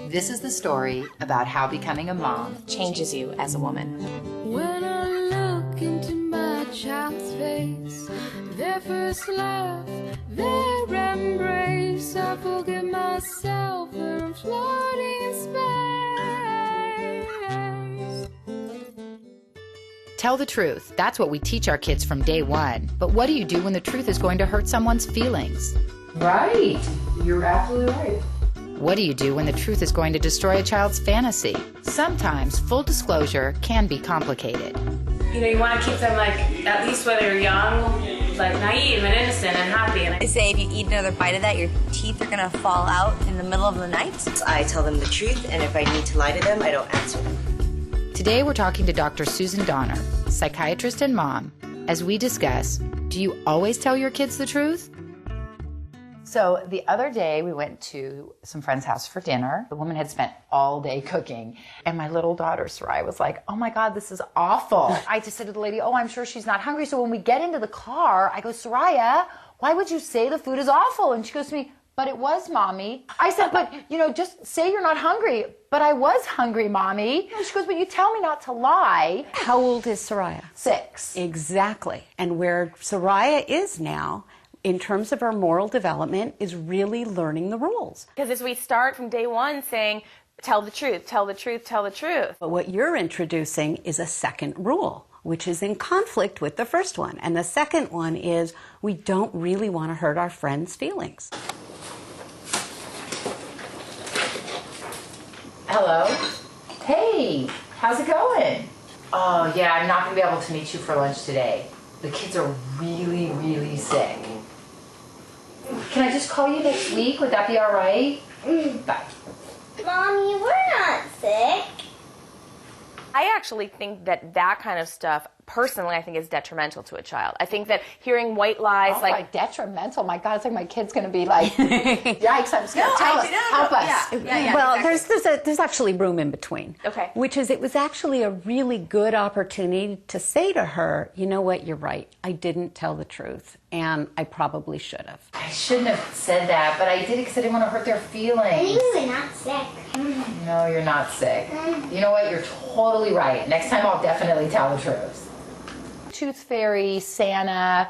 This is the story about how becoming a mom changes you as a woman. When I look into my child's face, their first laugh, their embrace, I forget myself when I'm floating in space. Tell the truth. That's what we teach our kids from day one. But what do you do when the truth is going to hurt someone's feelings? Right. You're absolutely right. What do you do when the truth is going to destroy a child's fantasy? Sometimes full disclosure can be complicated. You know, you want to keep them, like, at least when they're young, like, naive and innocent and happy. I say if you eat another bite of that, your teeth are going to fall out in the middle of the night. I tell them the truth, and if I need to lie to them, I don't answer them. Today we're talking to Dr. Susan Donner, psychiatrist and mom, as we discuss, do you always tell your kids the truth? So the other day we went to some friend's house for dinner. The woman had spent all day cooking, and my little daughter, Soraya, was like, oh my God, this is awful. I just said to the lady, oh, I'm sure she's not hungry. So when we get into the car, I go, Soraya, why would you say the food is awful? And she goes to me, but it was, Mommy. I said, but, you know, just say you're not hungry. But I was hungry, Mommy. And she goes, but you tell me not to lie. How old is Soraya? 6. Exactly. And where Soraya is now, in terms of her moral development, is really learning the rules. Because as we start from day one saying, tell the truth, tell the truth, tell the truth. But what you're introducing is a second rule, which is in conflict with the first one. And the second one is we don't really want to hurt our friends' feelings. Hello? Hey, how's it going? Oh, yeah, I'm not going to be able to meet you for lunch today. The kids are really, really sick. Can I just call you next week? Would that be all right? Bye. Mommy, we're not sick. I actually think that that kind of stuff, personally, I think is detrimental to a child. I think that hearing white lies, like detrimental. My God, it's like my kid's going to be like, yikes! I'm scared. Tell us, help us. Yeah, well, exactly. there's actually room in between. Okay. Which is, it was actually a really good opportunity to say to her, you know what, you're right. I didn't tell the truth, and I probably should have. I shouldn't have said that, but I did it because I didn't want to hurt their feelings. I think we're not sick. No, you're not sick. You know what? You're totally right. Next time I'll definitely tell the truth. Tooth Fairy, Santa,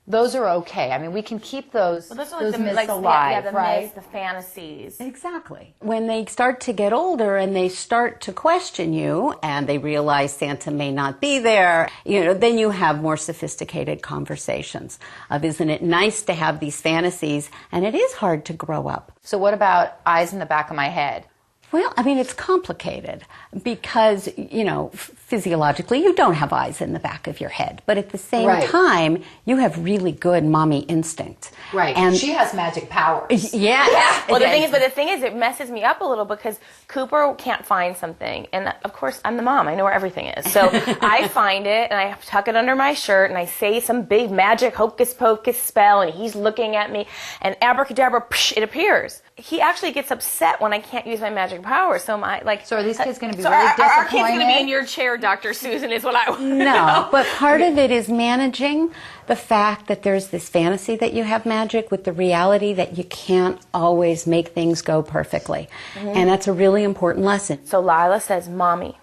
those are okay. I mean, we can keep those, Well, those are those like the myths like, alive, yeah, the right? myths, the fantasies. Exactly. When they start to get older and they start to question you and they realize Santa may not be there, you know, then you have more sophisticated conversations of, isn't it nice to have these fantasies? And it is hard to grow up. So what about eyes in the back of my head? Well, I mean, it's complicated because, you know, physiologically, you don't have eyes in the back of your head. But at the same time, you have really good mommy instinct. Right. And she has magic powers. Yeah. Well, the thing is, it messes me up a little because Cooper can't find something. And of course, I'm the mom. I know where everything is. So I find it and I tuck it under my shirt and I say some big magic hocus pocus spell and he's looking at me and abracadabra, psh, it appears. He actually gets upset when I can't use my magic power. So So are these kids going to be so really disappointed? Our kids going to be in your chair, Dr. Susan, is what I want. No, but part of it is managing the fact that there's this fantasy that you have magic with the reality that you can't always make things go perfectly. And that's a really important lesson. So Lila says, Mommy,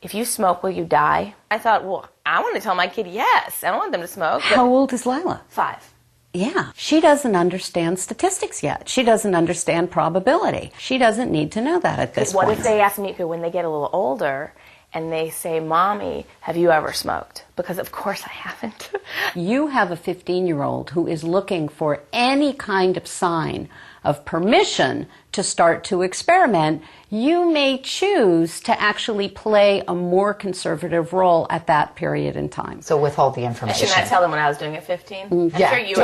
if you smoke, will you die? I thought, well, I want to tell my kid yes. I don't want them to smoke. How old is Lila? 5. Yeah, she doesn't understand statistics yet. She doesn't understand probability. She doesn't need to know that at this point. What if they ask me, when they get a little older, and they say, Mommy, have you ever smoked? Because of course I haven't. You have a 15-year-old who is looking for any kind of sign of permission to start to experiment. You may choose to actually play a more conservative role at that period in time. So withhold the I information. should not tell them when I was doing it 15. I'm Yeah. sure you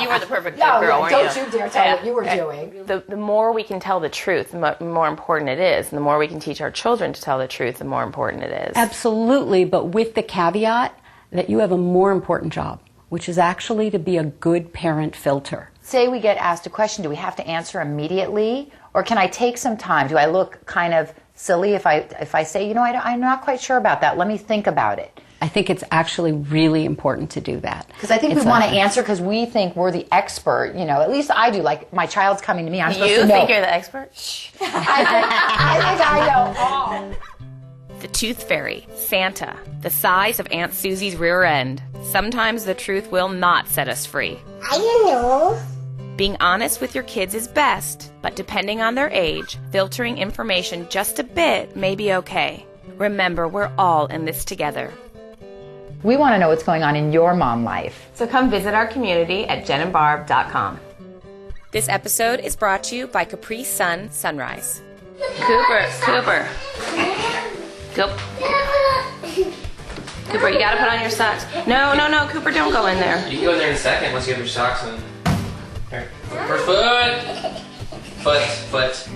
were the perfect girl, weren't don't you dare tell what you were doing. The more we can tell the truth, the more important it is. And the more we can teach our children to tell the truth, the more important it is. Absolutely, but with the caveat that you have a more important job, which is actually to be a good parent filter. Say we get asked a question, do we have to answer immediately? Or can I take some time? Do I look kind of silly if I say, you know, I'm not quite sure about that. Let me think about it. I think it's actually really important to do that. Because I think we want to answer because we think we're the expert. You know, at least I do. Like, my child's coming to me. I'm supposed to know. You think you're the expert? I think I know all. The Tooth Fairy, Santa, the size of Aunt Susie's rear end. Sometimes the truth will not set us free. I don't know. Being honest with your kids is best, but depending on their age, filtering information just a bit may be okay. Remember, we're all in this together. We want to know what's going on in your mom life. So come visit our community at jenandbarb.com. This episode is brought to you by Capri Sun Sunrise. Cooper. Cooper, you gotta put on your socks. No, Cooper, don't go in there. You can go in there in a second once you have your socks on. All right. First foot.